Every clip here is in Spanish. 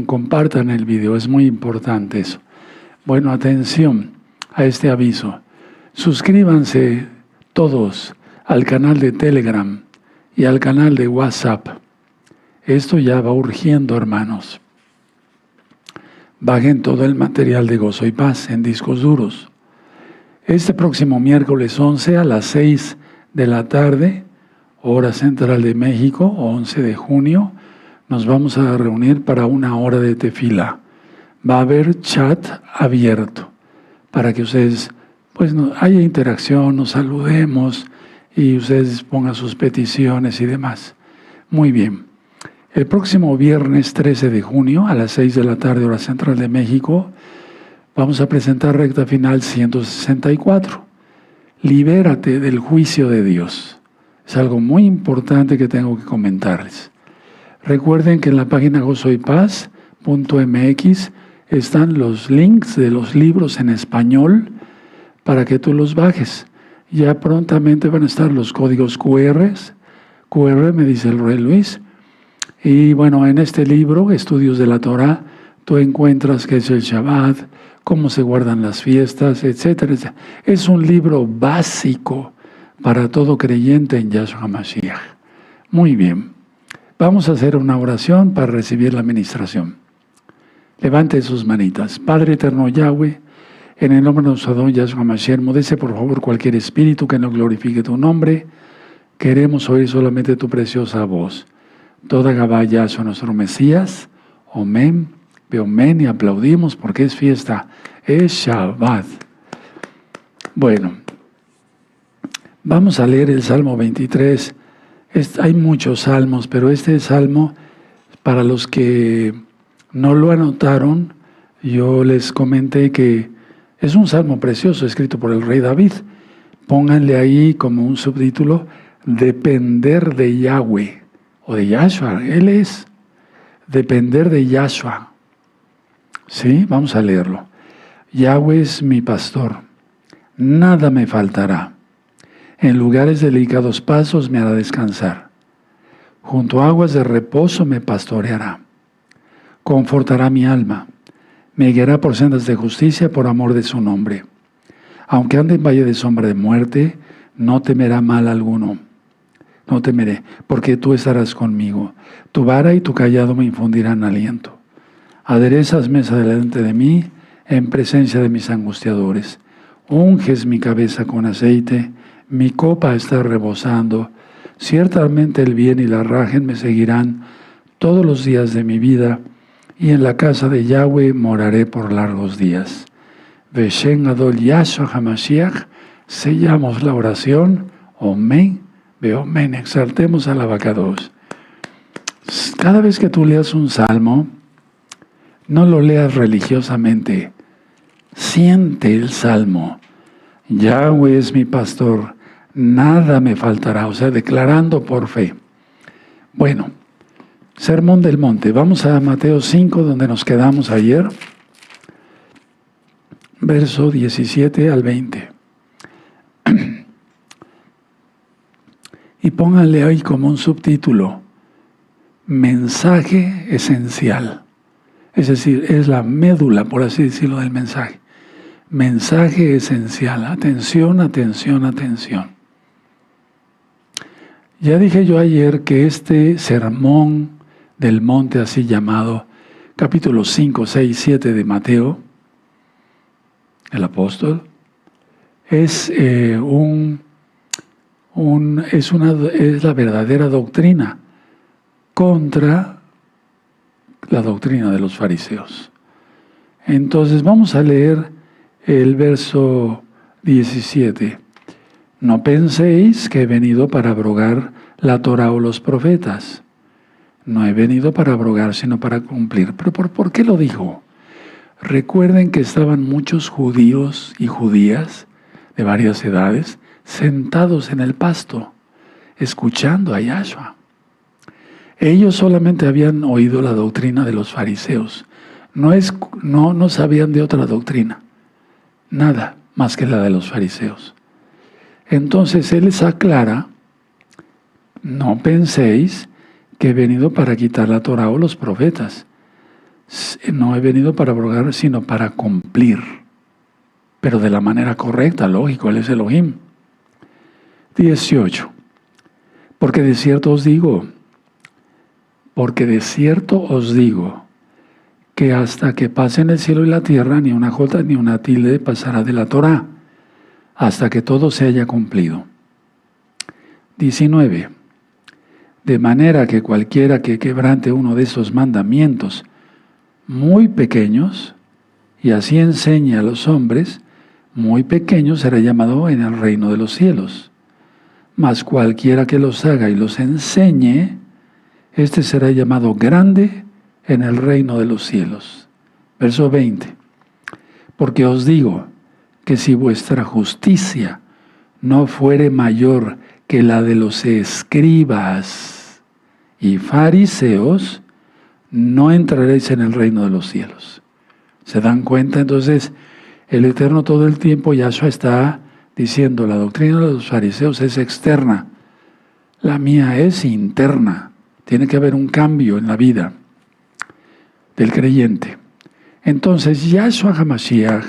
compartan el video, es muy importante eso. Bueno, atención a este aviso. Suscríbanse todos al canal de Telegram y al canal de WhatsApp. Esto ya va urgiendo, hermanos. Bajen todo el material de Gozo y Paz en discos duros. Este próximo miércoles 11 a las 6 de la tarde, hora central de México, 11 de junio, nos vamos a reunir para 1 hora de tefila. Va a haber chat abierto para que ustedes, haya interacción, nos saludemos y ustedes pongan sus peticiones y demás. Muy bien. El próximo viernes 13 de junio a las 6 de la tarde, hora central de México, vamos a presentar recta final 164. Libérate del juicio de Dios. Es algo muy importante que tengo que comentarles. Recuerden que en la página gozoypaz.mx están los links de los libros en español para que tú los bajes. Ya prontamente van a estar los códigos QR, me dice el Rey Luis. Y bueno, en este libro, Estudios de la Torah, tú encuentras qué es el Shabbat, cómo se guardan las fiestas, etcétera, etcétera. Es un libro básico para todo creyente en Yahshua Mashiach. Muy bien. Vamos a hacer una oración para recibir la administración. Levante sus manitas. Padre eterno Yahweh, en el nombre de nuestro Adón Yahshua Mashiach, mudece por favor cualquier espíritu que no glorifique tu nombre. Queremos oír solamente tu preciosa voz. Toda Gabá Yahshua, nuestro Mesías. Omen, beomen, y aplaudimos porque es fiesta. Es Shabbat. Bueno, vamos a leer el Salmo 23. Hay muchos salmos, pero este salmo, para los que no lo anotaron, yo les comenté que es un salmo precioso, escrito por el rey David. Pónganle ahí como un subtítulo, depender de Yahweh, o de Yahshua. Él es depender de Yahshua. ¿Sí? Vamos a leerlo. Yahweh es mi pastor, nada me faltará. En lugares de delicados pasos me hará descansar. Junto a aguas de reposo me pastoreará. Confortará mi alma. Me guiará por sendas de justicia por amor de su nombre. Aunque ande en valle de sombra de muerte, no temerá mal alguno. No temeré, porque tú estarás conmigo. Tu vara y tu cayado me infundirán aliento. Aderezas mesa delante de mí, en presencia de mis angustiadores. Unges mi cabeza con aceite, mi copa está rebosando. Ciertamente el bien y la rajen me seguirán todos los días de mi vida, y en la casa de Yahweh moraré por largos días. Beshen Adol Yahshua HaMashiach, sellamos la oración. Omen, beomen, exaltemos al Abacados. Cada vez que tú leas un salmo, no lo leas religiosamente. Siente el salmo. Yahweh es mi pastor, nada me faltará, o sea, declarando por fe. Bueno, Sermón del Monte. Vamos a Mateo 5, donde nos quedamos ayer, verso 17 al 20. Y pónganle ahí como un subtítulo, mensaje esencial. Es decir, es la médula, por así decirlo, del mensaje. Mensaje esencial. Atención, atención, atención. Ya dije yo ayer que este sermón del monte, así llamado, capítulo 5, 6, 7 de Mateo, el apóstol, es la verdadera doctrina contra la doctrina de los fariseos. Entonces vamos a leer el verso 17. No penséis que he venido para abrogar la Torá o los profetas. No he venido para abrogar, sino para cumplir. ¿Pero por qué lo dijo? Recuerden que estaban muchos judíos y judías de varias edades sentados en el pasto, escuchando a Yahshua. Ellos solamente habían oído la doctrina de los fariseos. No sabían de otra doctrina. Nada más que la de los fariseos. Entonces Él les aclara, no penséis que he venido para quitar la Torá o los profetas. No he venido para abrogar, sino para cumplir. Pero de la manera correcta, lógico, Él es Elohim. 18. Porque de cierto os digo, que hasta que pasen el cielo y la tierra, ni una jota ni una tilde pasará de la Torá, hasta que todo se haya cumplido. 19. De manera que cualquiera que quebrante uno de esos mandamientos muy pequeños, y así enseñe a los hombres, muy pequeño será llamado en el reino de los cielos. Mas cualquiera que los haga y los enseñe, este será llamado grande en el reino de los cielos. Verso 20. Porque os digo que si vuestra justicia no fuere mayor que la de los escribas y fariseos, no entraréis en el reino de los cielos. ¿Se dan cuenta? Entonces, el Eterno todo el tiempo, Yahshua está diciendo, la doctrina de los fariseos es externa, la mía es interna. Tiene que haber un cambio en la vida del creyente. Entonces, Yahshua HaMashiach,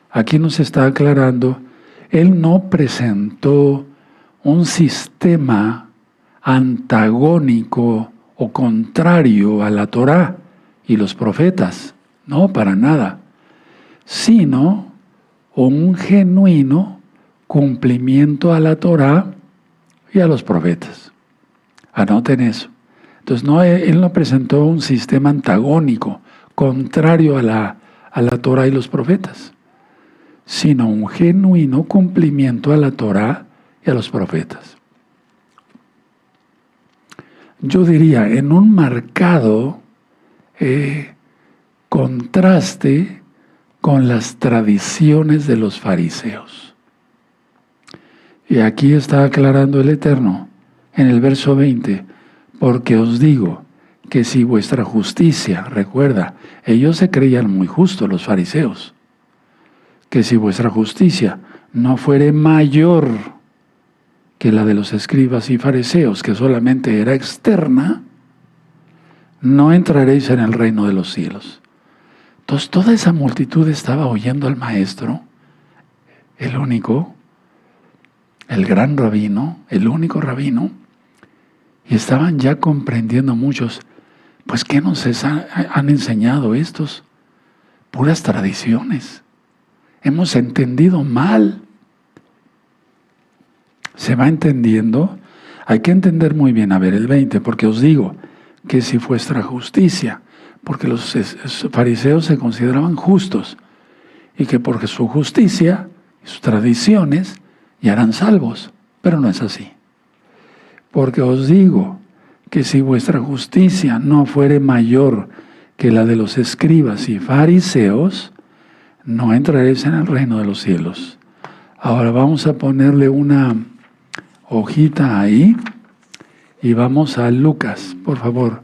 aquí nos está aclarando, Él no presentó un sistema antagónico o contrario a la Torá y los profetas, no, para nada, sino un genuino cumplimiento a la Torá y a los profetas. Anoten eso. Entonces, Él no presentó un sistema antagónico, contrario a la Torá y los profetas, sino un genuino cumplimiento a la Torá y a los profetas. Yo diría, en un marcado contraste con las tradiciones de los fariseos. Y aquí está aclarando el Eterno, en el verso 20, porque os digo que si vuestra justicia, recuerda, ellos se creían muy justos, los fariseos, que si vuestra justicia no fuere mayor que la de los escribas y fariseos, que solamente era externa, no entraréis en el reino de los cielos. Entonces toda esa multitud estaba oyendo al maestro, el único, el gran rabino, el único rabino, y estaban ya comprendiendo muchos, pues ¿qué nos han enseñado estos? Puras tradiciones. Hemos entendido mal. ¿Se va entendiendo? Hay que entender muy bien, a ver, el 20, porque os digo que si vuestra justicia, porque los fariseos se consideraban justos, y que por su justicia y sus tradiciones ya eran salvos, pero no es así. Porque os digo que si vuestra justicia no fuere mayor que la de los escribas y fariseos, no entraréis en el reino de los cielos. Ahora vamos a ponerle una hojita ahí y vamos a Lucas, por favor,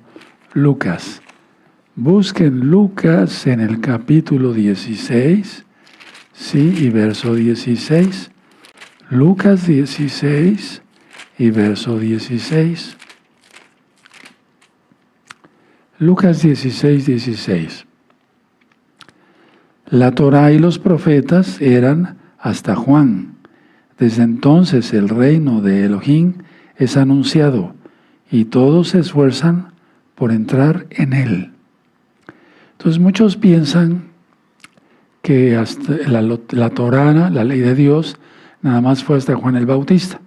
Lucas. Busquen Lucas en el capítulo 16, sí, y verso 16. Lucas 16 y verso 16. Lucas 16, 16. La Torá y los profetas eran hasta Juan. Desde entonces el reino de Elohim es anunciado y todos se esfuerzan por entrar en él. Entonces muchos piensan que hasta la Torá, la ley de Dios, nada más fue hasta Juan el Bautista.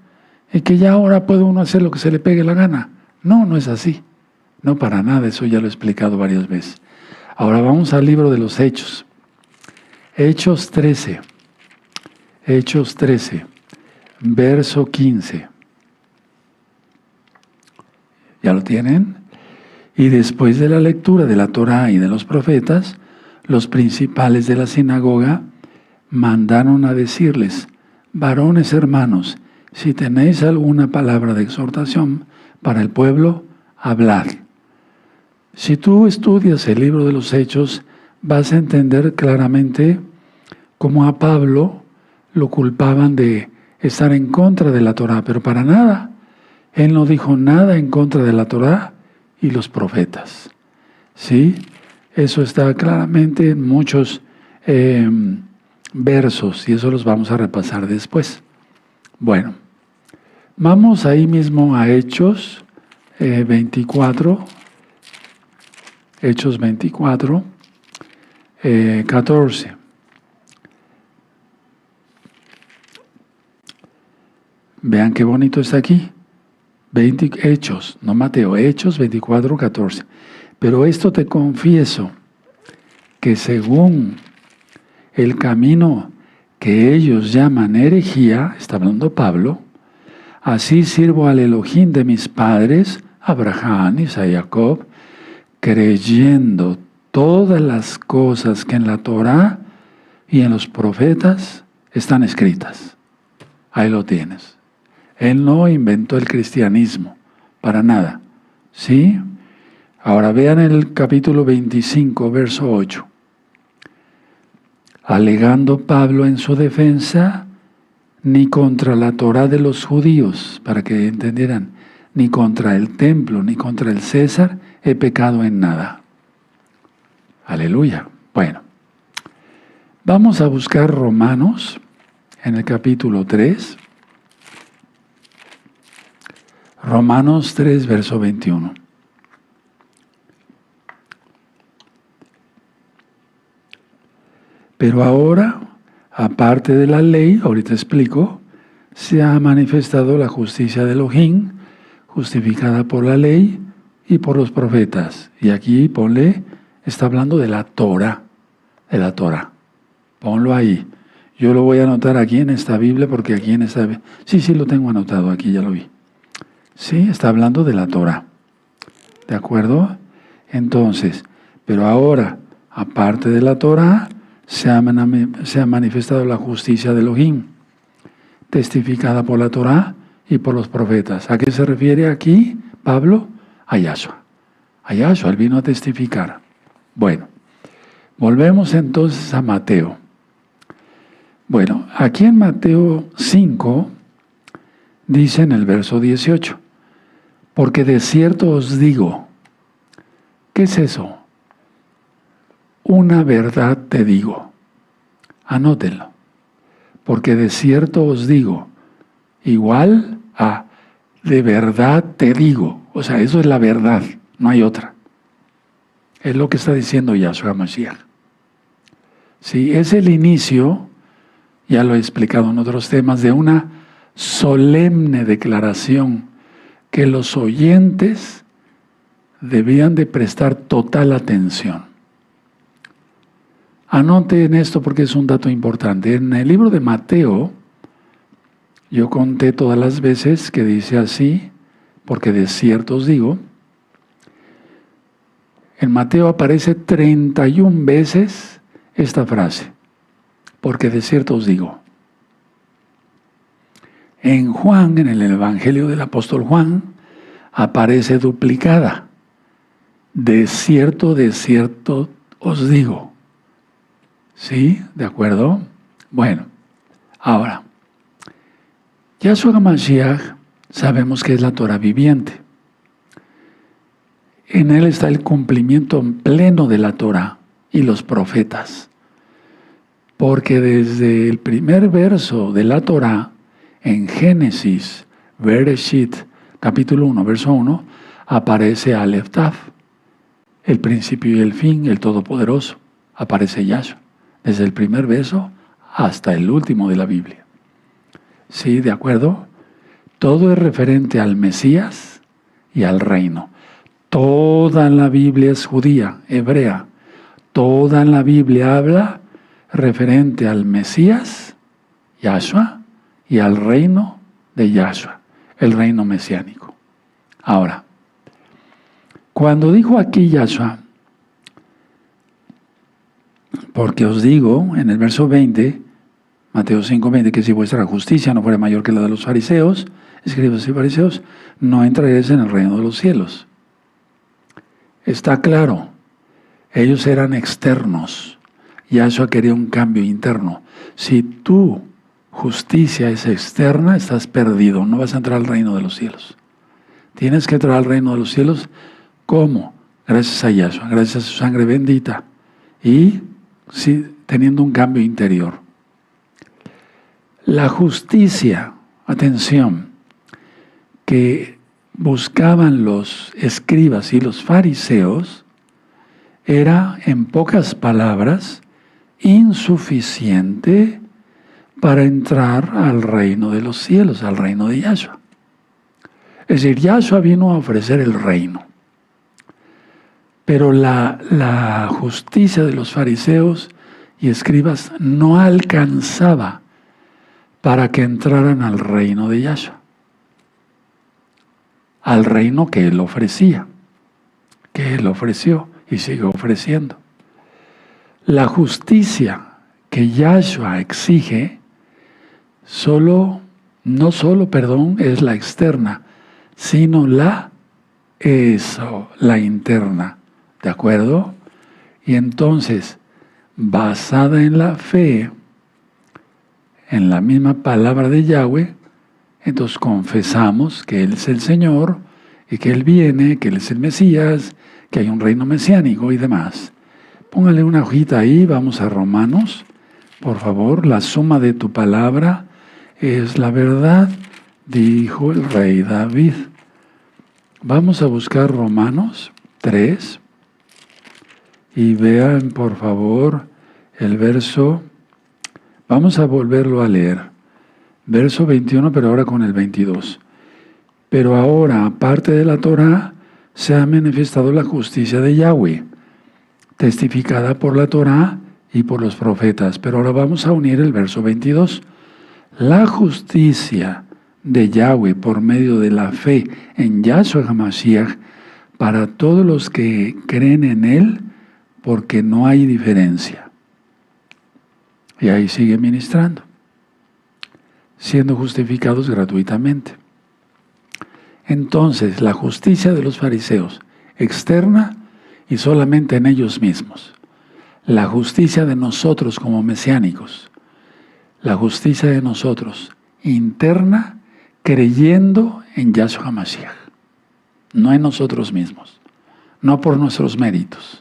Y que ya ahora puede uno hacer lo que se le pegue la gana. No, no es así. No, para nada, eso ya lo he explicado varias veces. Ahora vamos al libro de los Hechos. Hechos 13. Hechos 13, verso 15. ¿Ya lo tienen? Y después de la lectura de la Torá y de los profetas, los principales de la sinagoga mandaron a decirles: varones hermanos, si tenéis alguna palabra de exhortación para el pueblo, hablad. Si tú estudias el libro de los Hechos, vas a entender claramente cómo a Pablo lo culpaban de estar en contra de la Torá, pero para nada. Él no dijo nada en contra de la Torá y los profetas. ¿Sí? Eso está claramente en muchos versos y eso los vamos a repasar después. Bueno, vamos ahí mismo a Hechos 24. Hechos 24, 14. Vean qué bonito está aquí. Hechos, no Mateo, Hechos 24, 14. Pero esto te confieso, que según el camino que ellos llaman herejía, está hablando Pablo, así sirvo al Elohim de mis padres, Abraham, Isaac y Jacob, creyendo todas las cosas que en la Torá y en los profetas están escritas. Ahí lo tienes. Él no inventó el cristianismo, para nada. ¿Sí? Ahora vean el capítulo 25, verso 8. Alegando Pablo en su defensa, ni contra la Torá de los judíos, para que entendieran, ni contra el templo, ni contra el César, he pecado en nada. Aleluya. Bueno, vamos a buscar Romanos en el capítulo 3. Romanos 3, verso 21. Pero ahora, aparte de la ley, ahorita explico, se ha manifestado la justicia de Elohim, justificada por la ley y por los profetas. Y aquí ponle, está hablando de la Torah, de la Torah. Ponlo ahí. Yo lo voy a anotar aquí en esta Biblia porque aquí en esta... Sí, lo tengo anotado aquí, ya lo vi. Sí, está hablando de la Torah. ¿De acuerdo? Entonces, pero ahora, aparte de la Torah, se ha manifestado la justicia de Elohim, testificada por la Torah y por los profetas. ¿A qué se refiere aquí Pablo? A Yahshua. A Yahshua, él vino a testificar. Bueno, volvemos entonces a Mateo. Bueno, aquí en Mateo 5, dice en el verso 18, porque de cierto os digo, ¿qué es eso? Una verdad te digo. Anótenlo. Porque de cierto os digo, igual a de verdad te digo. O sea, eso es la verdad, no hay otra. Es lo que está diciendo Yahshua Mashiach. Sí, es el inicio, ya lo he explicado en otros temas, de una solemne declaración que los oyentes debían de prestar total atención. Anoten esto porque es un dato importante. En el libro de Mateo, yo conté todas las veces que dice así, porque de cierto os digo, en Mateo aparece 31 veces esta frase, porque de cierto os digo. En Juan, en el Evangelio del apóstol Juan, aparece duplicada. De cierto os digo. ¿Sí? ¿De acuerdo? Bueno, ahora, Yahshua Mashiach sabemos que es la Torah viviente. En él está el cumplimiento pleno de la Torah y los profetas. Porque desde el primer verso de la Torah, en Génesis, Bereshit, capítulo 1, verso 1, aparece Aleph Taf, el principio y el fin, el Todopoderoso. Aparece Yahshua, desde el primer verso hasta el último de la Biblia. ¿Sí? ¿De acuerdo? Todo es referente al Mesías y al reino. Toda la Biblia es judía, hebrea. Toda la Biblia habla referente al Mesías, Yahshua, y al reino de Yahshua, el reino mesiánico. Ahora, cuando dijo aquí Yahshua, porque os digo, en el verso 20, Mateo 5:20, que si vuestra justicia no fuera mayor que la de los fariseos, escribas y fariseos, no entraréis en el reino de los cielos. Está claro, ellos eran externos. Yahshua quería un cambio interno. Si tu justicia es externa, estás perdido, no vas a entrar al reino de los cielos. Tienes que entrar al reino de los cielos ¿Cómo? Gracias a Yahshua, gracias a su sangre bendita. Y sí, teniendo un cambio interior. La justicia, atención, que buscaban los escribas y los fariseos era, en pocas palabras, insuficiente para entrar al reino de los cielos, al reino de Yahshua. Es decir, Yahshua vino a ofrecer el reino. Pero la justicia de los fariseos y escribas no alcanzaba para que entraran al reino de Yahshua, al reino que Él ofrecía, que Él ofreció y sigue ofreciendo. La justicia que Yahshua exige es la externa, sino la interna. ¿De acuerdo? Y entonces, basada en la fe, en la misma palabra de Yahweh, entonces confesamos que Él es el Señor y que Él viene, que Él es el Mesías, que hay un reino mesiánico y demás. Póngale una hojita ahí, vamos a Romanos, por favor. La suma de tu palabra es la verdad, dijo el rey David. Vamos a buscar Romanos 3 y vean, por favor, el verso. Vamos a volverlo a leer. Verso 21, pero ahora con el 22. Pero ahora, aparte de la Torá, se ha manifestado la justicia de Yahweh, testificada por la Torá y por los profetas. Pero ahora vamos a unir el verso 22. La justicia de Yahweh por medio de la fe en Yahshua HaMashiach para todos los que creen en Él, porque no hay diferencia. Y ahí sigue ministrando, siendo justificados gratuitamente. Entonces, la justicia de los fariseos, externa y solamente en ellos mismos. La justicia de nosotros como mesiánicos. La justicia de nosotros, interna, creyendo en Yahshua HaMashiach. No en nosotros mismos. No por nuestros méritos.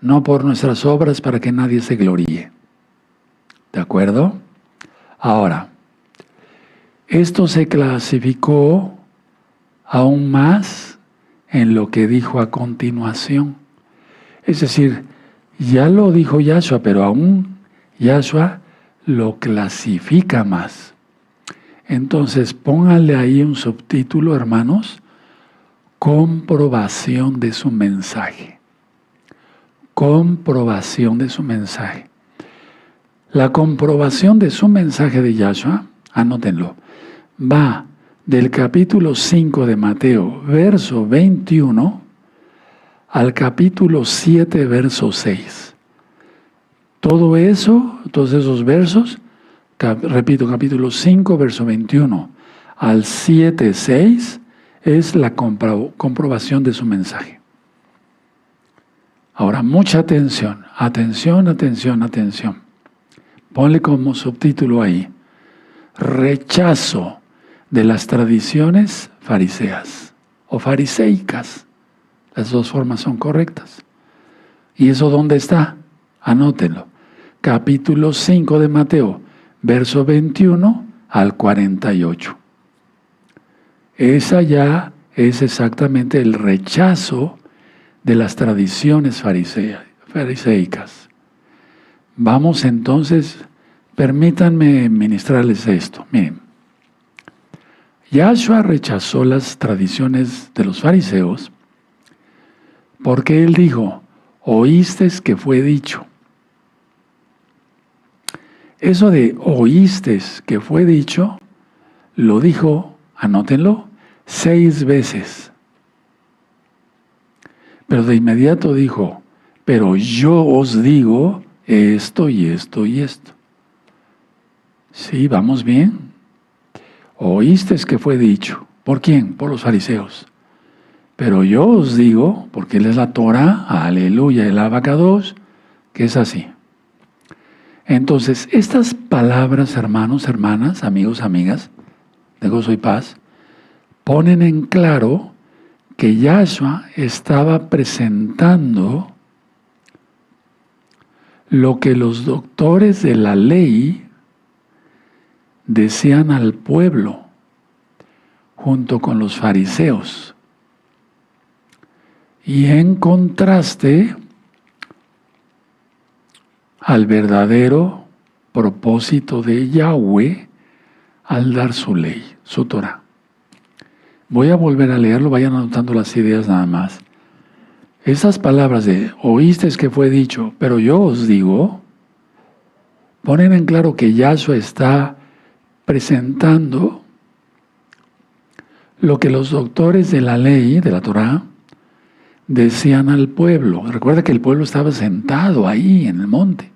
No por nuestras obras para que nadie se gloríe. ¿De acuerdo? Ahora, esto se clasificó aún más en lo que dijo a continuación. Es decir, ya lo dijo Yahshua, pero aún Yahshua lo clasifica más. Entonces, pónganle ahí un subtítulo, hermanos, comprobación de su mensaje. Comprobación de su mensaje. La comprobación de su mensaje de Yahshua, anótenlo, va del capítulo 5 de Mateo, verso 21, al capítulo 7, verso 6. Todo eso, todos esos versos, repito, capítulo 5, verso 21, al 7, 6, es la comprobación de su mensaje. Ahora, mucha atención, atención, atención, atención. Ponle como subtítulo ahí, rechazo de las tradiciones fariseas o fariseicas. Las dos formas son correctas. ¿Y eso dónde está? Anótenlo. Capítulo 5 de Mateo, verso 21 al 48. Esa ya es exactamente el rechazo de las tradiciones fariseicas. Vamos entonces, permítanme ministrarles esto. Miren, Yahshua rechazó las tradiciones de los fariseos porque Él dijo, oísteis que fue dicho. Eso de oísteis que fue dicho, lo dijo, anótenlo, 6 veces. Pero de inmediato dijo, pero yo os digo esto y esto y esto. Sí, ¿vamos bien? Oísteis que fue dicho. ¿Por quién? Por los fariseos. Pero yo os digo, porque Él es la Torah, aleluya, el abacados, que es así. Entonces, estas palabras, hermanos, hermanas, amigos, amigas, de gozo y paz, ponen en claro que Yahshua estaba presentando lo que los doctores de la ley decían al pueblo junto con los fariseos. Y en contraste al verdadero propósito de Yahweh al dar su ley, su Torah. Voy a volver a leerlo, vayan anotando las ideas nada más. Esas palabras de oísteis que fue dicho, pero yo os digo, ponen en claro que Yahshua está presentando lo que los doctores de la ley, de la Torah, decían al pueblo. Recuerda que el pueblo estaba sentado ahí en el monte.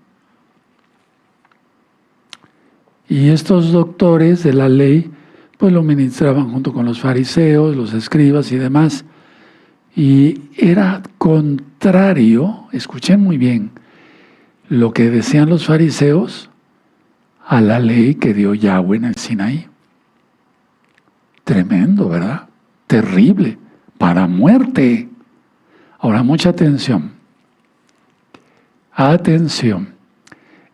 Y estos doctores de la ley, pues lo ministraban junto con los fariseos, los escribas y demás. Y era contrario, escuchen muy bien, lo que decían los fariseos a la ley que dio Yahweh en el Sinaí. Tremendo, ¿verdad? Terrible, para muerte. Ahora, mucha atención. Atención.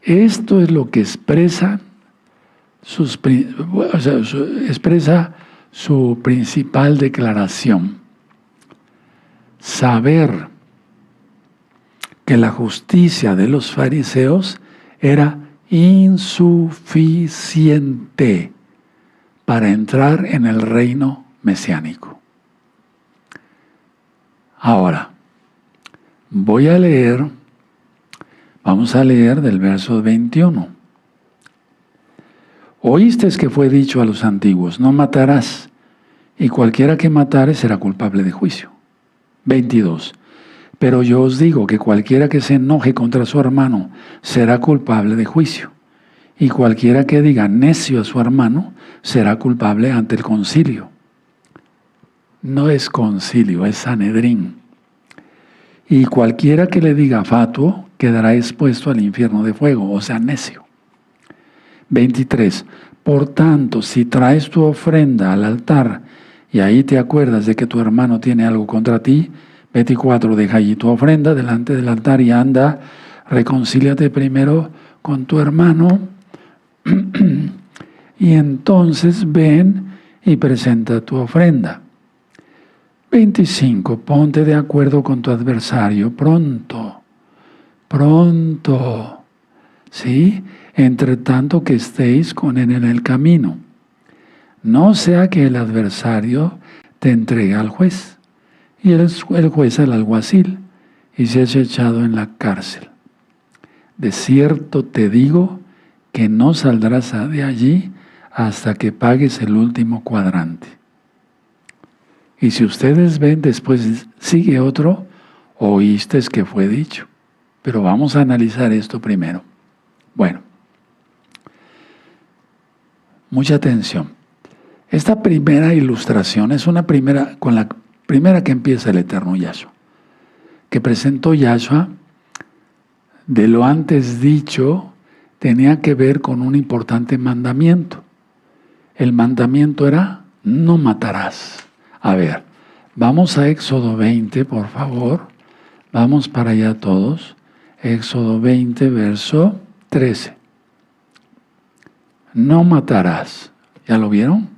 Esto es lo que expresa expresa su principal declaración. Saber que la justicia de los fariseos era insuficiente para entrar en el reino mesiánico. Ahora, vamos a leer del verso 21. Oísteis que fue dicho a los antiguos, no matarás, y cualquiera que matare será culpable de juicio. 22. Pero yo os digo que cualquiera que se enoje contra su hermano será culpable de juicio, y cualquiera que diga necio a su hermano será culpable ante el concilio. No es concilio, es Sanedrín. Y cualquiera que le diga fatuo quedará expuesto al infierno de fuego, o sea, necio. 23. Por tanto, si traes tu ofrenda al altar y ahí te acuerdas de que tu hermano tiene algo contra ti, 24. Deja allí tu ofrenda delante del altar y anda, reconcíliate primero con tu hermano y entonces ven y presenta tu ofrenda. 25. Ponte de acuerdo con tu adversario pronto, ¿sí? Entre tanto que estéis con él en el camino. No sea que el adversario te entregue al juez y el juez al alguacil y seas echado en la cárcel. De cierto te digo que no saldrás de allí hasta que pagues el último cuadrante. Y si ustedes ven, después sigue otro, oísteis que fue dicho. Pero vamos a analizar esto primero. Bueno, mucha atención. Esta primera ilustración es con la primera que empieza el eterno Yahshua, que presentó Yahshua de lo antes dicho, tenía que ver con un importante mandamiento. El mandamiento era, no matarás. A ver, vamos a Éxodo 20, por favor. Vamos para allá todos. Éxodo 20, verso 13. No matarás. ¿Ya lo vieron?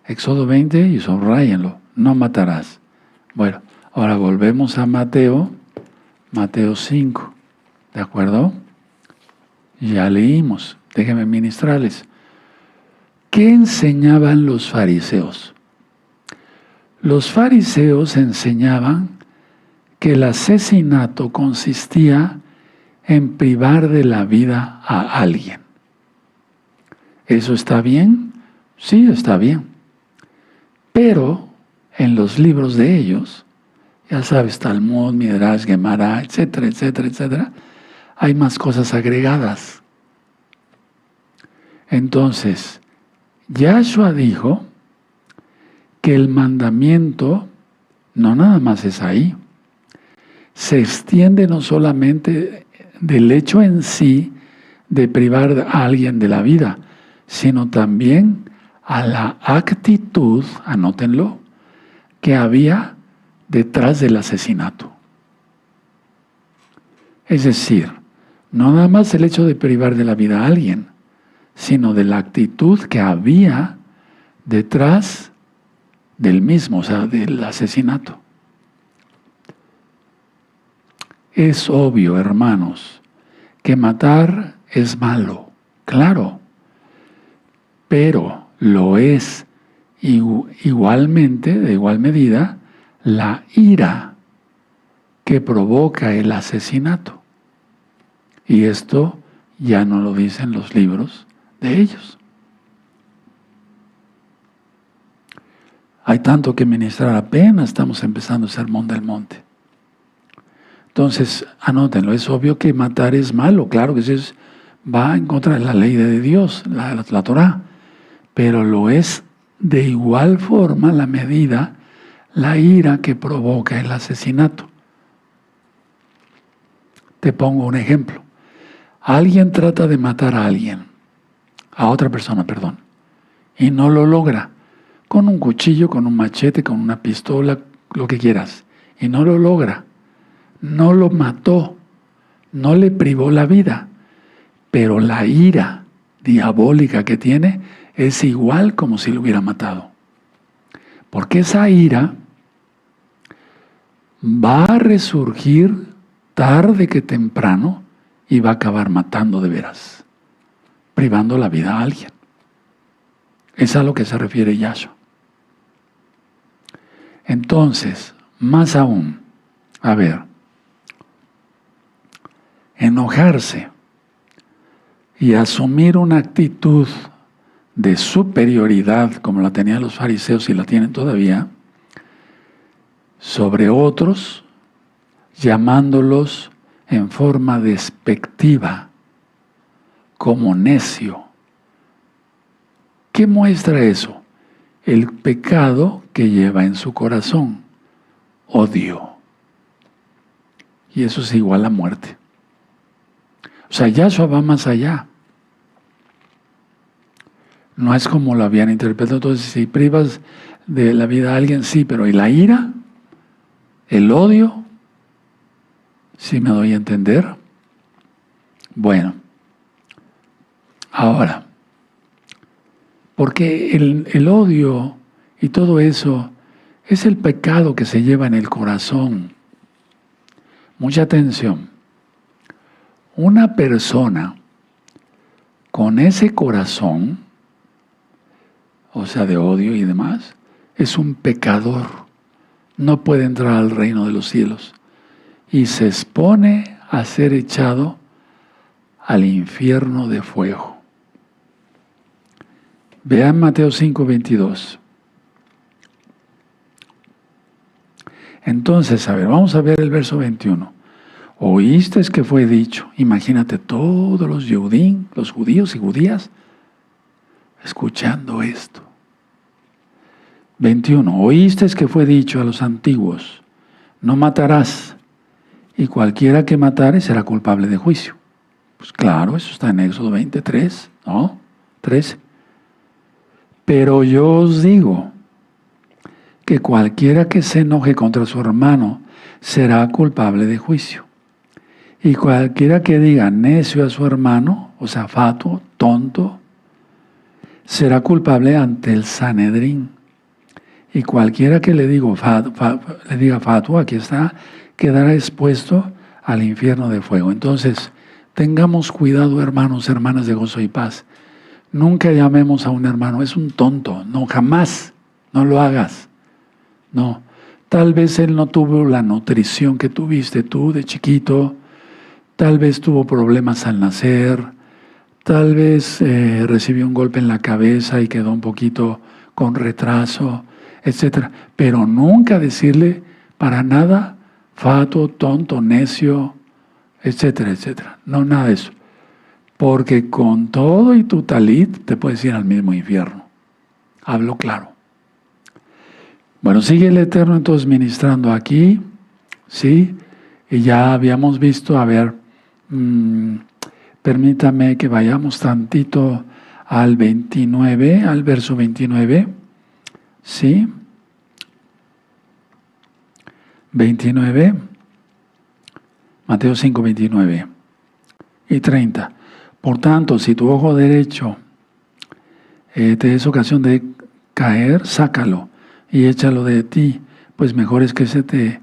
Éxodo 20 y subrayenlo. No matarás. Bueno, ahora volvemos a Mateo 5. ¿De acuerdo? Ya leímos. Déjenme ministrarles. ¿Qué enseñaban los fariseos? Los fariseos enseñaban que el asesinato consistía en privar de la vida a alguien. ¿Eso está bien? Sí, está bien. Pero en los libros de ellos, ya sabes, Talmud, Midrash, Gemara, etcétera, etcétera, etcétera, hay más cosas agregadas. Entonces, Yahshua dijo que el mandamiento no nada más es ahí. Se extiende no solamente del hecho en sí de privar a alguien de la vida, sino también a la actitud, anótenlo, que había detrás del asesinato. Es decir, no nada más el hecho de privar de la vida a alguien, sino de la actitud que había detrás del mismo, o sea, del asesinato. Es obvio, hermanos, que matar es malo, claro, pero lo es igualmente, de igual medida, la ira que provoca el asesinato. Y esto ya no lo dicen los libros de ellos. Hay tanto que ministrar, apenas estamos empezando el Sermón del Monte. Entonces, anótenlo, es obvio que matar es malo, claro que eso va en contra de la ley de Dios, la Torá, pero lo es de igual forma la medida, la ira que provoca el asesinato. Te pongo un ejemplo. Alguien trata de matar a alguien, a otra persona, perdón, y no lo logra, con un cuchillo, con un machete, con una pistola, lo que quieras, y no lo logra. No lo mató, no le privó la vida, pero la ira diabólica que tiene es igual como si lo hubiera matado. Porque esa ira va a resurgir tarde que temprano y va a acabar matando de veras, privando la vida a alguien. Es a lo que se refiere Yahshua. Entonces, más aún, a ver, enojarse y asumir una actitud de superioridad, como la tenían los fariseos y la tienen todavía, sobre otros, llamándolos en forma despectiva, como necio. ¿Qué muestra eso? El pecado que lleva en su corazón, odio. Y eso es igual a muerte. O sea, Yahshua va más allá. No es como lo habían interpretado. Entonces, si privas de la vida a alguien, sí, pero ¿y la ira? ¿El odio? ¿Sí me doy a entender? Bueno, ahora, porque el odio y todo eso es el pecado que se lleva en el corazón. Mucha atención. Una persona con ese corazón, o sea, de odio y demás, es un pecador. No puede entrar al reino de los cielos. Y se expone a ser echado al infierno de fuego. Vean Mateo 5:22. Entonces, a ver, vamos a ver el verso 21. Oíste que fue dicho, imagínate todos los judíos y judías, escuchando esto. 21. Oíste que fue dicho a los antiguos, no matarás, y cualquiera que matare será culpable de juicio. Pues claro, eso está en Éxodo 23, ¿no? 13. Pero yo os digo que cualquiera que se enoje contra su hermano será culpable de juicio. Y cualquiera que diga necio a su hermano, o sea, fatuo, tonto, será culpable ante el Sanedrín. Y cualquiera que le diga fatuo, aquí está, quedará expuesto al infierno de fuego. Entonces, tengamos cuidado, hermanos, hermanas de gozo y paz. Nunca llamemos a un hermano, es un tonto. No, jamás, no lo hagas. No, tal vez él no tuvo la nutrición que tuviste tú de chiquito, tal vez tuvo problemas al nacer, tal vez recibió un golpe en la cabeza y quedó un poquito con retraso, etc. Pero nunca decirle para nada fatuo, tonto, necio, etcétera, etcétera. No, nada de eso. Porque con todo y tu talit te puedes ir al mismo infierno. Hablo claro. Bueno, sigue el Eterno entonces ministrando aquí, ¿sí? Y ya habíamos visto, a ver, permítame que vayamos tantito al 29, al verso 29, ¿sí? 29, Mateo 5, 29 y 30. Por tanto, si tu ojo derecho te es ocasión de caer, sácalo y échalo de ti, pues mejor es que se te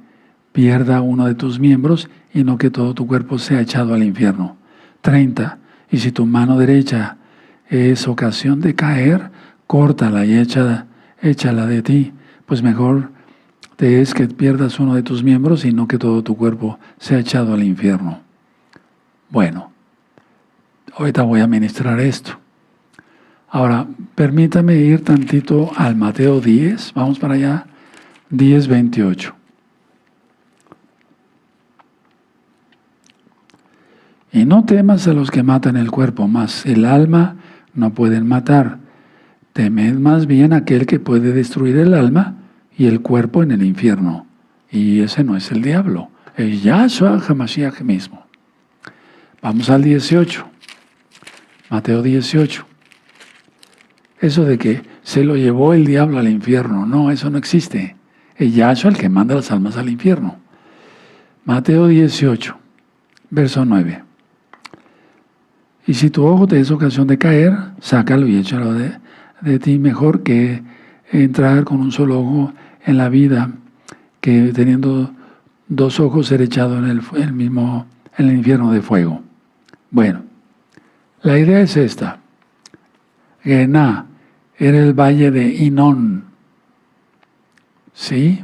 pierda uno de tus miembros y no que todo tu cuerpo sea echado al infierno. 30. Y si tu mano derecha es ocasión de caer, córtala y échala de ti, pues mejor te es que pierdas uno de tus miembros y no que todo tu cuerpo sea echado al infierno. Bueno, ahorita voy a ministrar esto. Ahora, permítame ir tantito al Mateo 10, vamos para allá, 10, 28. Y no temas a los que matan el cuerpo, mas el alma no pueden matar. Temed más bien a aquel que puede destruir el alma y el cuerpo en el infierno. Y ese no es el diablo, es Yahshua HaMashiach mismo. Vamos al 18, Mateo 18. Eso de que se lo llevó el diablo al infierno, no, eso no existe. Es Yahshua el que manda las almas al infierno. Mateo 18, verso 9. Y si tu ojo te es ocasión de caer, sácalo y échalo de ti, mejor que entrar con un solo ojo en la vida, que teniendo dos ojos ser echado en el infierno de fuego. Bueno, la idea es esta. Gená era el valle de Hinnom. ¿Sí?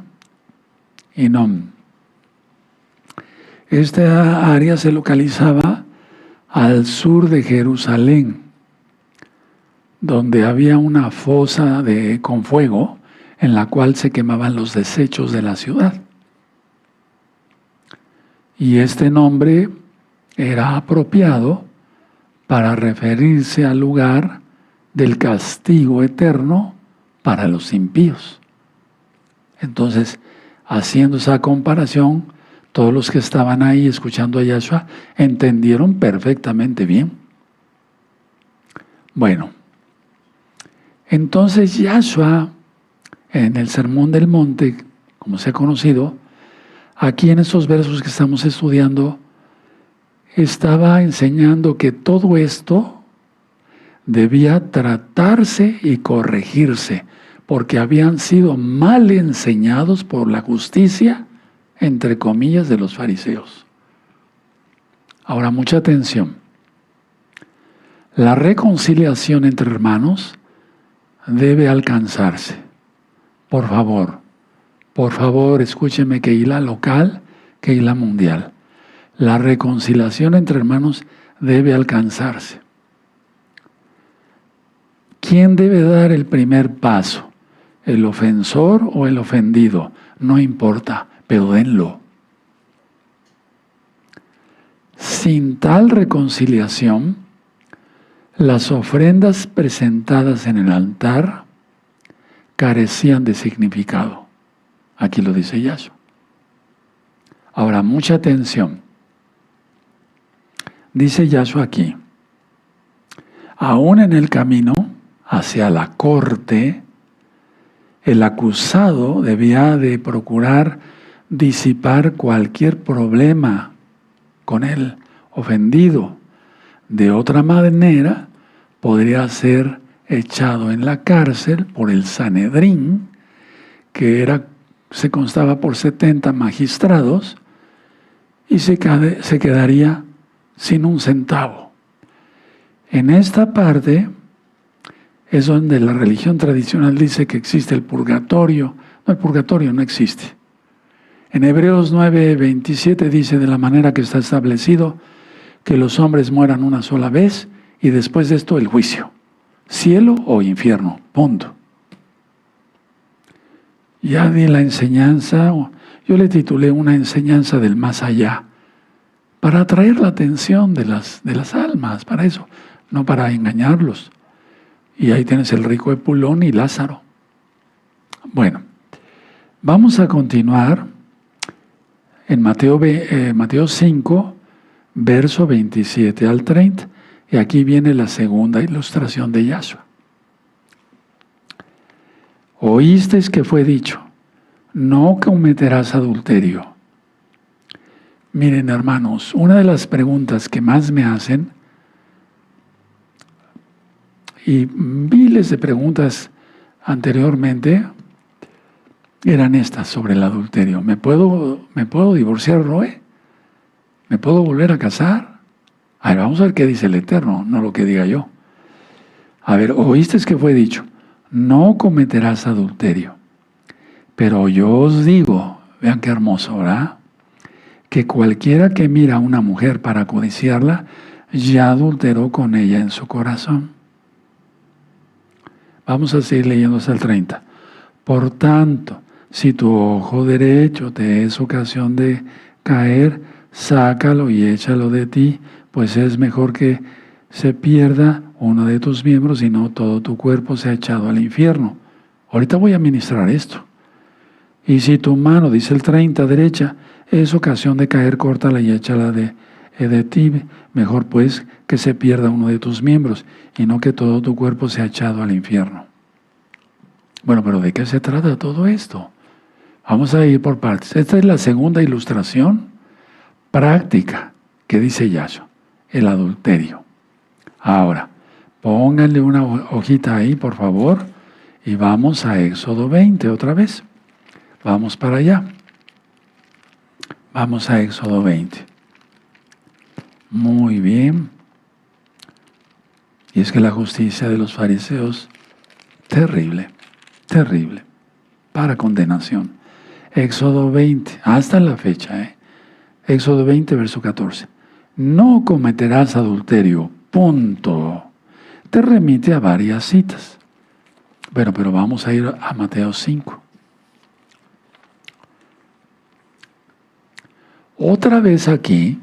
Hinnom. Esta área se localizaba al sur de Jerusalén, donde había una fosa con fuego en la cual se quemaban los desechos de la ciudad. Y este nombre era apropiado para referirse al lugar del castigo eterno para los impíos. Entonces, haciendo esa comparación, todos los que estaban ahí escuchando a Yahshua entendieron perfectamente bien. Bueno, entonces Yahshua, en el Sermón del Monte, como se ha conocido, aquí en estos versos que estamos estudiando, estaba enseñando que todo esto debía tratarse y corregirse, porque habían sido mal enseñados por la justicia, entre comillas, de los fariseos. Ahora, mucha atención. La reconciliación entre hermanos debe alcanzarse. Por favor, escúcheme, Keilah local, Keilah mundial. La reconciliación entre hermanos debe alcanzarse. ¿Quién debe dar el primer paso? ¿El ofensor o el ofendido? No importa, pero denlo. Sin tal reconciliación, las ofrendas presentadas en el altar carecían de significado. Aquí lo dice Yahshua. Ahora, mucha atención. Dice Yahshua aquí, aún en el camino hacia la corte, el acusado debía de procurar disipar cualquier problema con el ofendido. De otra manera, podría ser echado en la cárcel por el Sanedrín, que se constaba por 70 magistrados, y se quedaría sin un centavo. En esta parte es donde la religión tradicional dice que existe el purgatorio. No, el purgatorio no existe. En Hebreos 9:27 dice, de la manera que está establecido, que los hombres mueran una sola vez y después de esto el juicio. Cielo o infierno, punto. Ya di la enseñanza, yo le titulé una enseñanza del más allá, para atraer la atención de las almas, para eso, no para engañarlos. Y ahí tienes el rico Epulón y Lázaro. Bueno, vamos a continuar en Mateo 5, verso 27 al 30. Y aquí viene la segunda ilustración de Yahshua. Oísteis que fue dicho, no cometerás adulterio. Miren, hermanos, una de las preguntas que más me hacen, y miles de preguntas anteriormente, eran estas sobre el adulterio. ¿Me puedo divorciar, Roe? ¿Me puedo volver a casar? A ver, vamos a ver qué dice el Eterno, no lo que diga yo. A ver, ¿oíste que fue dicho? No cometerás adulterio. Pero yo os digo, vean qué hermoso, ¿verdad? Que cualquiera que mira a una mujer para codiciarla, ya adulteró con ella en su corazón. Vamos a seguir leyendo hasta el 30. Por tanto, si tu ojo derecho te es ocasión de caer, sácalo y échalo de ti, pues es mejor que se pierda uno de tus miembros y no todo tu cuerpo sea echado al infierno. Ahorita voy a ministrar esto. Y si tu mano, dice el 30, derecha, es ocasión de caer, córtala y échala de ti. Mejor pues que se pierda uno de tus miembros y no que todo tu cuerpo sea echado al infierno. Bueno, pero ¿de qué se trata todo esto? Vamos a ir por partes. Esta es la segunda ilustración práctica que dice Yahshua, el adulterio. Ahora, pónganle una hojita ahí, por favor, y vamos a Éxodo 20 otra vez. Vamos para allá. Vamos a Éxodo 20. Muy bien. Y es que la justicia de los fariseos, terrible, terrible, para condenación. Éxodo 20, hasta la fecha, Éxodo 20, verso 14. No cometerás adulterio, punto. Te remite a varias citas. Pero vamos a ir a Mateo 5. Otra vez aquí,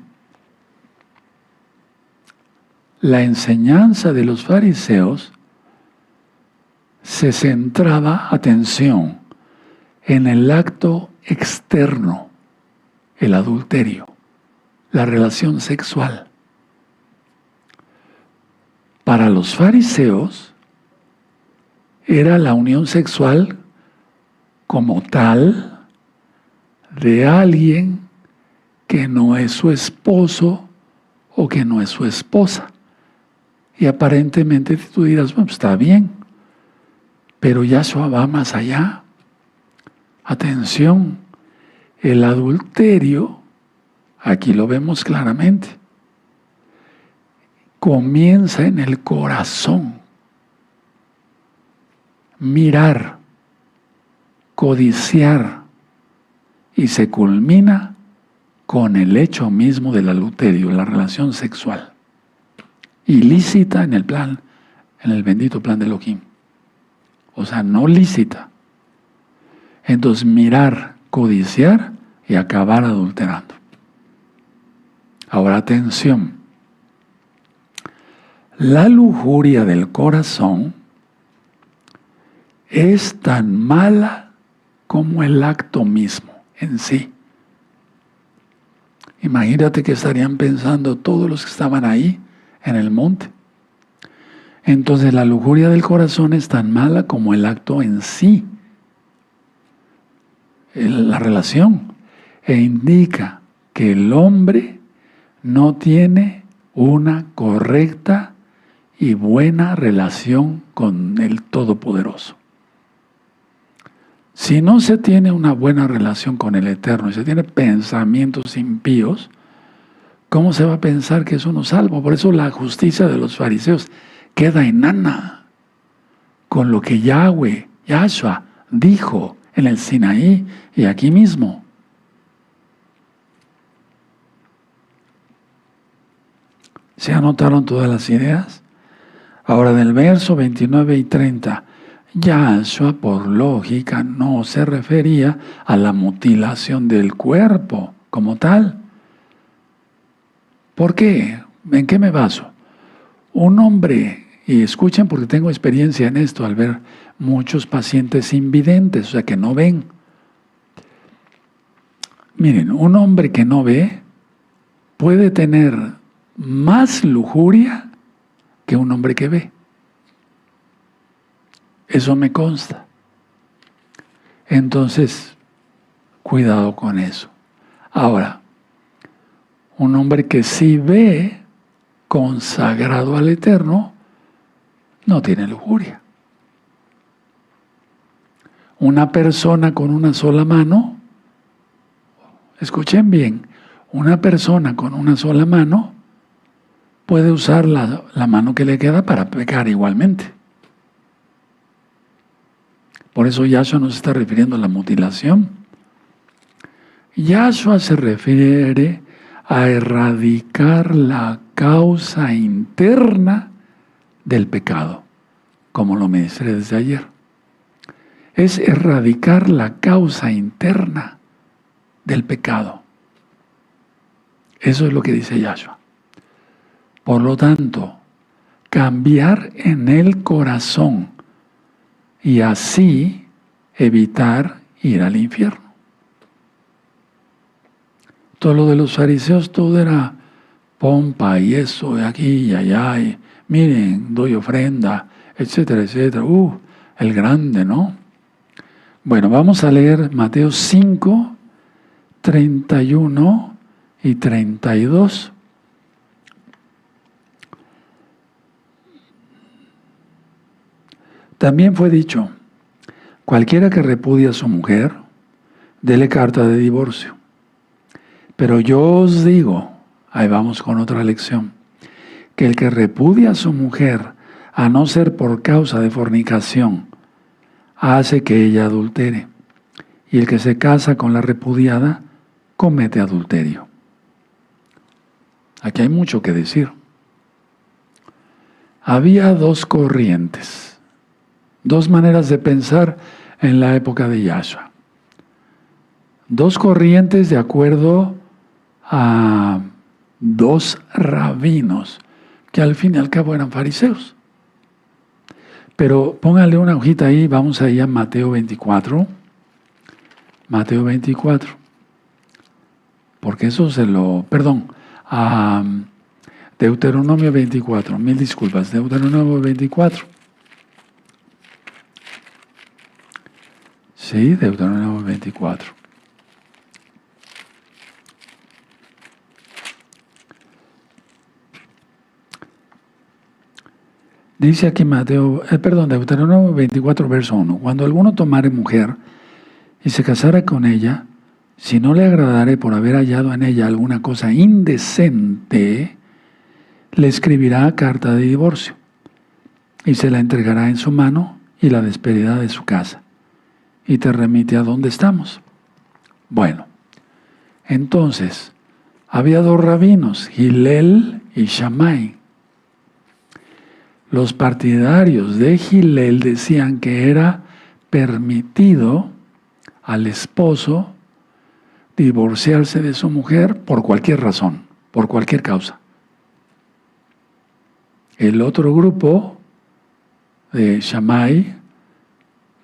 la enseñanza de los fariseos se centraba, atención, en el acto externo, el adulterio, la relación sexual. Para los fariseos era la unión sexual como tal de alguien que no es su esposo o que no es su esposa. Y aparentemente tú dirás, bueno, está bien, pero Yahshua va más allá. Atención, el adulterio, aquí lo vemos claramente, comienza en el corazón. Mirar, codiciar, y se culmina con el hecho mismo del adulterio, la relación sexual, ilícita en el bendito plan de Elohim. O sea, no lícita. Entonces, mirar, codiciar y acabar adulterando. Ahora, atención. La lujuria del corazón es tan mala como el acto mismo en sí. Imagínate que estarían pensando todos los que estaban ahí en el monte. Entonces la lujuria del corazón es tan mala como el acto en sí, la relación, e indica que el hombre no tiene una correcta y buena relación con el Todopoderoso. Si no se tiene una buena relación con el Eterno y se tiene pensamientos impíos, ¿cómo se va a pensar que es uno salvo? Por eso la justicia de los fariseos queda enana con lo que Yahweh, Yahshua, dijo en el Sinaí y aquí mismo. ¿Se anotaron todas las ideas? Ahora del verso 29 y 30, Yahshua por lógica no se refería a la mutilación del cuerpo como tal. ¿Por qué? ¿En qué me baso? Un hombre, y escuchen porque tengo experiencia en esto al ver muchos pacientes invidentes, o sea que no ven. Miren, un hombre que no ve puede tener más lujuria que un hombre que ve. Eso me consta. Entonces, Cuidado con eso. Ahora, un hombre que sí ve consagrado al Eterno, no tiene lujuria. Una persona con una sola mano, escuchen bien, una persona con una sola mano puede usar la mano que le queda para pecar igualmente. Por eso Yahshua no se está refiriendo a la mutilación. Yahshua se refiere a erradicar la causa interna del pecado, como lo ministré desde ayer. Es erradicar la causa interna del pecado. Eso es lo que dice Yahshua. Por lo tanto, cambiar en el corazón y así evitar ir al infierno. Todo lo de los fariseos, todo era pompa y eso, y aquí y allá, y miren, doy ofrenda, etcétera, etcétera. El grande, ¿no? Bueno, vamos a leer Mateo 5, 31 y 32. También fue dicho, cualquiera que repudie a su mujer, dele carta de divorcio. Pero yo os digo, ahí vamos con otra lección, que el que repudia a su mujer, a no ser por causa de fornicación, hace que ella adultere. Y el que se casa con la repudiada, comete adulterio. Aquí hay mucho que decir. Había dos corrientes, dos maneras de pensar en la época de Yahshua. Dos corrientes de acuerdo a dos rabinos, que al fin y al cabo eran fariseos. Pero póngale una hojita ahí, vamos ahí a Mateo 24. Mateo 24. Porque eso a Deuteronomio 24. Mil disculpas, Deuteronomio 24. Sí, Deuteronomio 24. Dice aquí Deuteronomio 24, verso 1. Cuando alguno tomare mujer y se casara con ella, si no le agradare por haber hallado en ella alguna cosa indecente, le escribirá carta de divorcio y se la entregará en su mano y la despedirá de su casa y te remite a donde estamos. Bueno, entonces, había dos rabinos, Hillel y Shammai. Los partidarios de Hillel decían que era permitido al esposo divorciarse de su mujer por cualquier razón, por cualquier causa. El otro grupo de Shammai,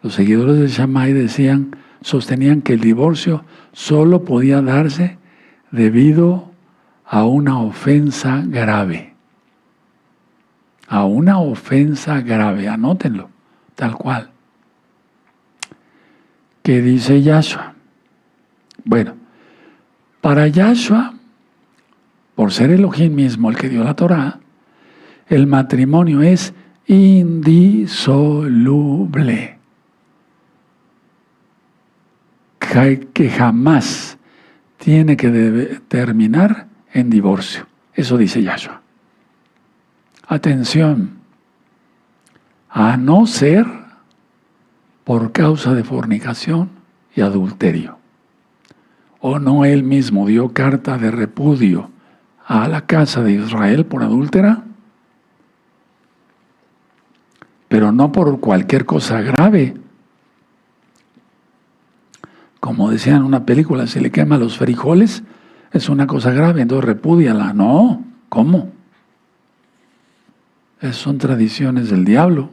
los seguidores de Shammai sostenían que el divorcio solo podía darse debido a una ofensa grave. A una ofensa grave, anótenlo, tal cual. ¿Qué dice Yahshua? Bueno, para Yahshua, por ser Elohim mismo el que dio la Torá, el matrimonio es indisoluble. Que jamás tiene que terminar en divorcio. Eso dice Yahshua. Atención, a no ser por causa de fornicación y adulterio. ¿O no él mismo dio carta de repudio a la casa de Israel por adúltera? Pero no por cualquier cosa grave. Como decían en una película, si le quema los frijoles, es una cosa grave, entonces repúdiala. No, ¿cómo? Esas son tradiciones del diablo.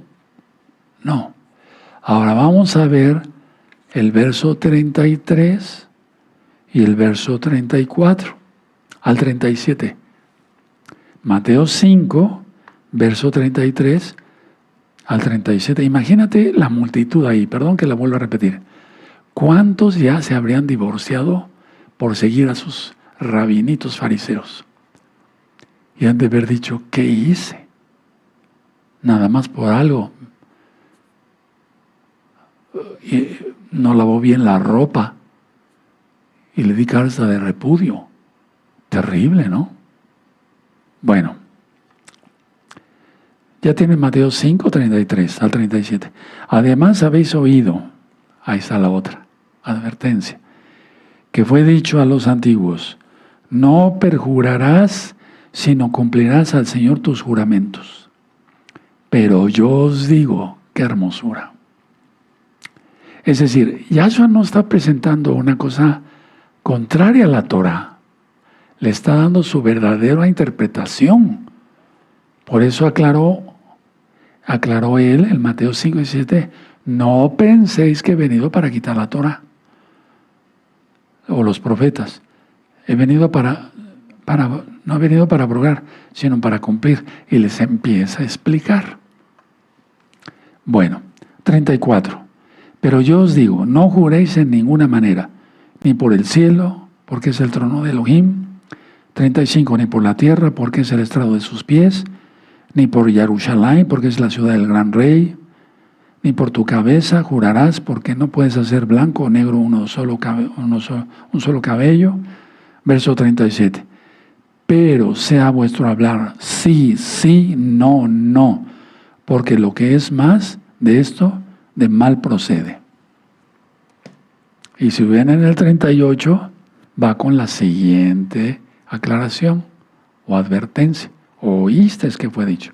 No. Ahora vamos a ver el verso 33 y el verso 34 al 37. Mateo 5, verso 33 al 37. Imagínate la multitud ahí, perdón que la vuelva a repetir. ¿cuántos ya se habrían divorciado por seguir a sus rabinitos fariseos? Y han de haber dicho, ¿qué hice? Nada más por algo. Y no lavó bien la ropa y le di carta de repudio. Terrible, ¿no? Bueno, ya tiene Mateo 5, 33 al 37. Además habéis oído, ahí está la otra advertencia, que fue dicho a los antiguos, no perjurarás, sino cumplirás al Señor tus juramentos. Pero yo os digo, qué hermosura. Es decir, Yahshua no está presentando una cosa contraria a la Torah. Le está dando su verdadera interpretación. Por eso aclaró él en Mateo 5, 17, no penséis que he venido para quitar la Torah o los profetas. No he venido para abrogar, sino para cumplir. Y les empieza a explicar. Bueno, 34. Pero yo os digo, no juréis en ninguna manera, ni por el cielo, porque es el trono de Elohim. 35. Ni por la tierra, porque es el estrado de sus pies. Ni por Jerusalén, porque es la ciudad del gran rey. Ni por tu cabeza jurarás, porque no puedes hacer blanco o negro un solo cabello. Verso 37. Pero sea vuestro hablar sí, sí, no, no, porque lo que es más de esto, de mal procede. Y si ven en el 38, va con la siguiente aclaración o advertencia. Oíste que fue dicho.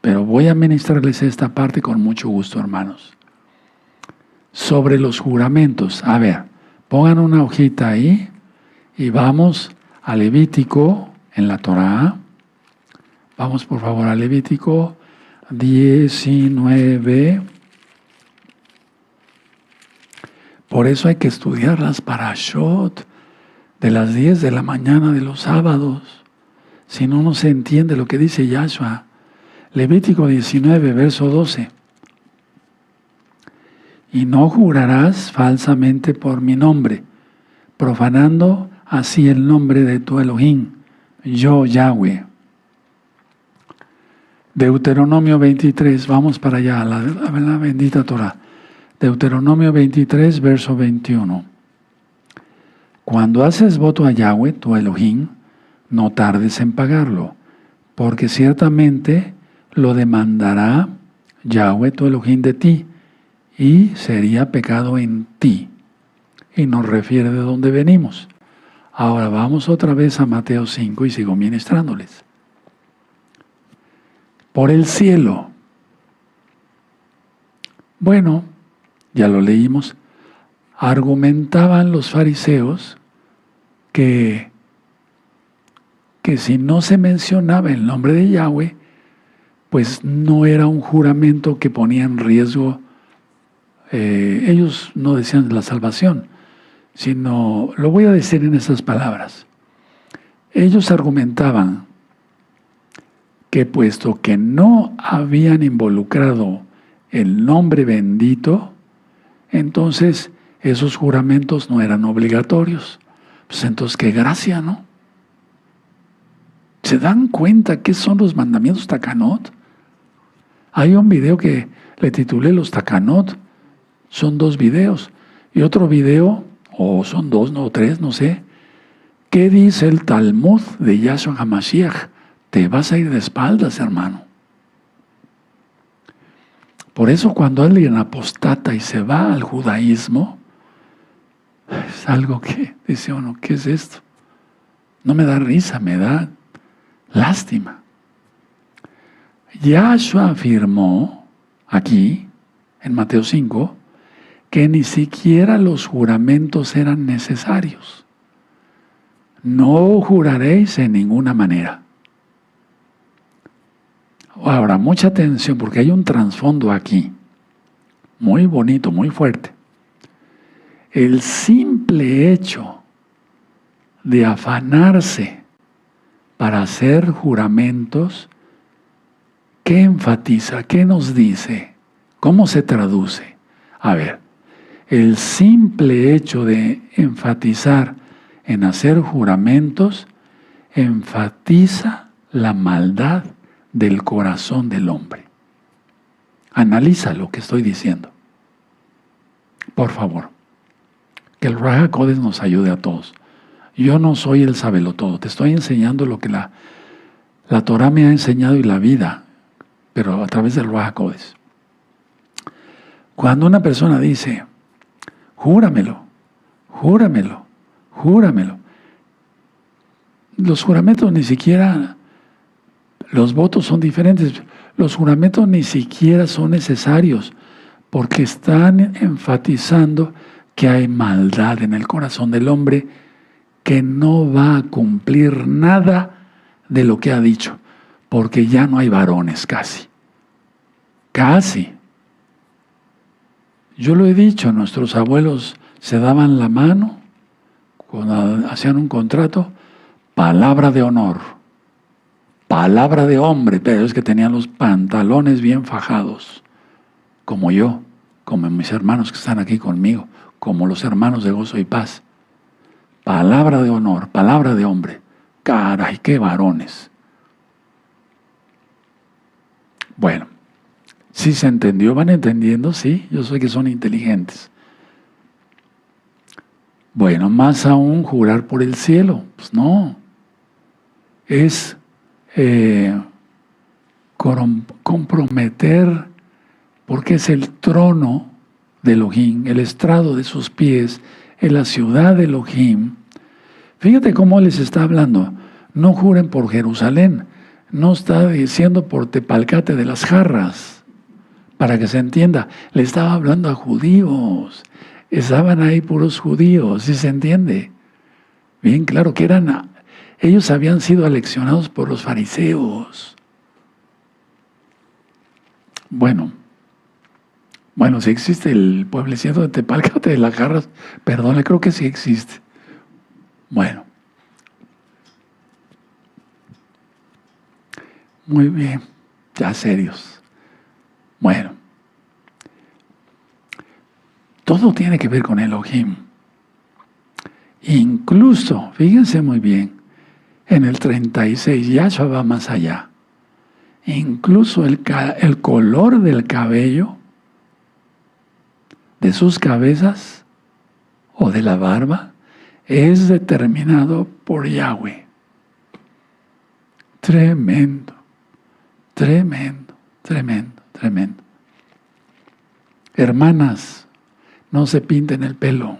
Pero voy a ministrarles esta parte con mucho gusto, hermanos. Sobre los juramentos. A ver, pongan una hojita ahí y vamos a Levítico en la Torá. Vamos por favor a Levítico 19. Por eso hay que estudiar las parashot de las 10 de la mañana de los sábados. Si no, no se entiende lo que dice Yahshua. Levítico 19, verso 12. Y no jurarás falsamente por mi nombre, profanando así el nombre de tu Elohim, yo Yahweh. Deuteronomio 23, vamos para allá, a la bendita Torah. Deuteronomio 23, verso 21. Cuando haces voto a Yahweh, tu Elohim, no tardes en pagarlo, porque ciertamente lo demandará Yahweh, tu Elohim, de ti, y sería pecado en ti. Y nos refiere de dónde venimos. Ahora vamos otra vez a Mateo 5 y sigo ministrándoles. Por el cielo. Bueno, ya lo leímos. Argumentaban los fariseos que si no se mencionaba el nombre de Yahweh, pues no era un juramento que ponía en riesgo. Ellos no decían la salvación, sino, lo voy a decir en esas palabras. Ellos argumentaban que puesto que no habían involucrado el nombre bendito, entonces esos juramentos no eran obligatorios. Pues entonces, qué gracia, ¿no? ¿Se dan cuenta qué son los mandamientos takanot? Hay un video que le titulé Los takanot. Son 2 videos. Y otro video, o son 2, no 3, no sé. ¿Qué dice el Talmud de Yahshua HaMashiach? Te vas a ir de espaldas, hermano. Por eso cuando alguien apostata y se va al judaísmo, es algo que dice uno, ¿qué es esto? No me da risa, me da lástima. Yahshua afirmó aquí, en Mateo 5, que ni siquiera los juramentos eran necesarios. No juraréis en ninguna manera. Ahora, mucha atención porque hay un trasfondo aquí, muy bonito, muy fuerte. El simple hecho de afanarse para hacer juramentos, ¿qué enfatiza? ¿Qué nos dice? ¿Cómo se traduce? A ver, El simple hecho de enfatizar en hacer juramentos enfatiza la maldad del corazón del hombre. Analiza lo que estoy diciendo. Por favor, que el Ruach HaKodesh nos ayude a todos. Yo no soy el sabelotodo, te estoy enseñando lo que la Torah me ha enseñado y la vida, pero a través del Ruach HaKodesh. Cuando una persona dice, júramelo, júramelo, júramelo, los juramentos ni siquiera, los votos son diferentes, los juramentos ni siquiera son necesarios, porque están enfatizando que hay maldad en el corazón del hombre que no va a cumplir nada de lo que ha dicho, porque ya no hay varones casi. Casi. Yo lo he dicho, nuestros abuelos se daban la mano cuando hacían un contrato, palabra de honor, palabra de hombre, pero es que tenían los pantalones bien fajados, como yo, como mis hermanos que están aquí conmigo, como los hermanos de Gozo y Paz. Palabra de honor, palabra de hombre. Caray, qué varones. Bueno, ¿sí se entendió? ¿Van entendiendo? Sí, yo sé que son inteligentes. Bueno, más aún jurar por el cielo. Pues no. Es comprometer, porque es el trono de Elohim, el estrado de sus pies, en la ciudad de Elohim. Fíjate cómo les está hablando. No juren por Jerusalén. No está diciendo por Tepalcate de las Jarras. Para que se entienda, le estaba hablando a judíos. Estaban ahí puros judíos, ¿sí se entiende? Bien claro que ellos habían sido aleccionados por los fariseos. Bueno, si existe el pueblecito de Tepalcate de las Jarras, perdón, creo que sí existe. Bueno. Muy bien, ya serios. Bueno. Todo tiene que ver con Elohim. Incluso, fíjense muy bien, en el 36, Yahshua va más allá. Incluso el color del cabello de sus cabezas o de la barba es determinado por Yahweh. Tremendo, tremendo, tremendo, tremendo. Hermanas, no se pinten el pelo.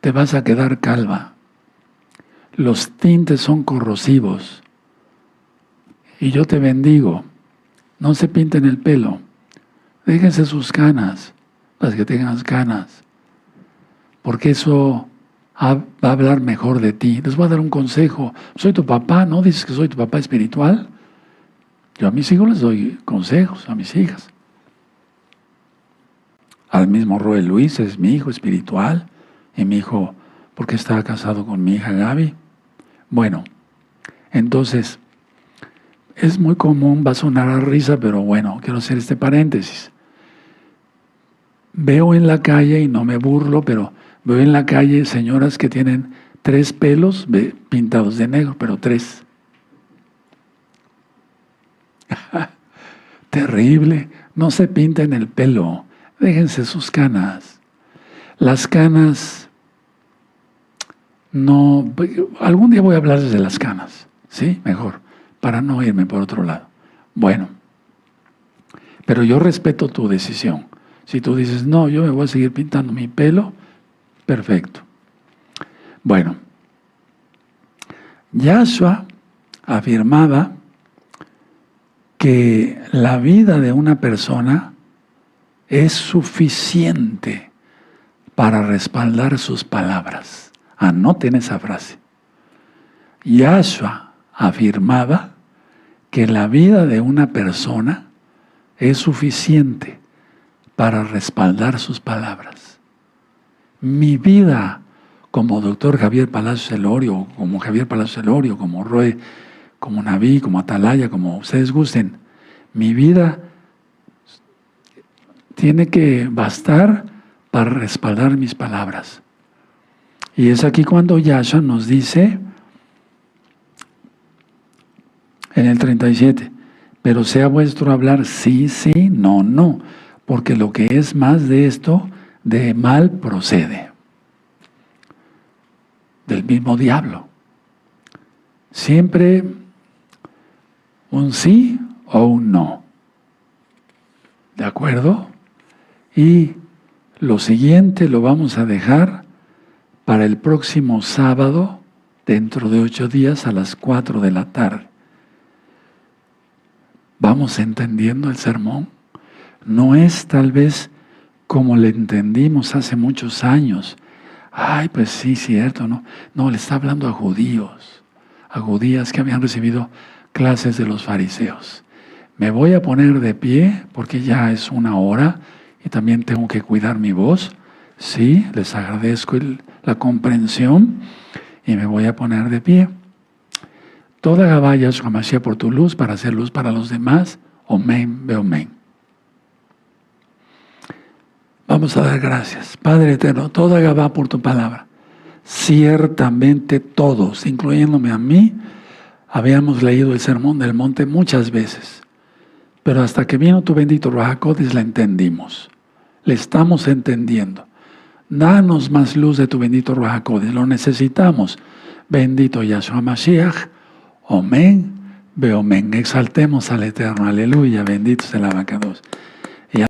Te vas a quedar calva. Los tintes son corrosivos. Y yo te bendigo. No se pinten el pelo. Déjense sus canas, las que tengan canas. Porque eso va a hablar mejor de ti. Les voy a dar un consejo. Soy tu papá, ¿no? Dices que soy tu papá espiritual. Yo a mis hijos les doy consejos, a mis hijas. Al mismo Roel Luis es mi hijo espiritual. Y mi hijo, porque está casado con mi hija Gaby. Bueno, entonces, es muy común, va a sonar a risa, pero bueno, quiero hacer este paréntesis. Veo en la calle, y no me burlo, pero veo en la calle señoras que tienen 3 pelos pintados de negro, pero 3. Terrible, no se pinten el pelo, déjense sus canas. Las canas, no, algún día voy a hablarles de las canas, ¿sí? Mejor, para no irme por otro lado. Bueno, pero yo respeto tu decisión. Si tú dices, no, yo me voy a seguir pintando mi pelo, perfecto. Bueno, Yahshua afirmaba que la vida de una persona es suficiente para respaldar sus palabras. Anoten esa frase. Yahshua afirmaba que la vida de una persona es suficiente para respaldar sus palabras. Mi vida como doctor Javier Palacios Elorio, como Javier Palacios Elorio, como Roe, como Naví, como Atalaya, como ustedes gusten, mi vida tiene que bastar para respaldar mis palabras. Y es aquí cuando Yahshua nos dice en el 37, pero sea vuestro hablar sí, sí, no, no, porque lo que es más de esto, de mal procede, del mismo diablo. Siempre un sí o un no. ¿De acuerdo? Y lo siguiente lo vamos a dejar para el próximo sábado, dentro de 8 días a las 4 de la tarde. ¿Vamos entendiendo el sermón? No es tal vez como le entendimos hace muchos años. Ay, pues sí, cierto, ¿no? No, le está hablando a judíos, a judías que habían recibido clases de los fariseos. Me voy a poner de pie porque ya es 1 hora y también tengo que cuidar mi voz. Sí, les agradezco la comprensión y me voy a poner de pie. Toda Gabá Yahshua Mashiach por tu luz para hacer luz para los demás. Omen, beomen. Vamos a dar gracias. Padre eterno, toda Gabá por tu palabra. Ciertamente todos, incluyéndome a mí, habíamos leído el Sermón del Monte muchas veces. Pero hasta que vino tu bendito Ruach HaKodesh la entendimos. Le estamos entendiendo. Danos más luz de tu bendito Ruach HaKodesh. Lo necesitamos. Bendito Yahshua Mashiach. Amén. Beomen. Exaltemos al Eterno. Aleluya. Bendito sea el Abacados.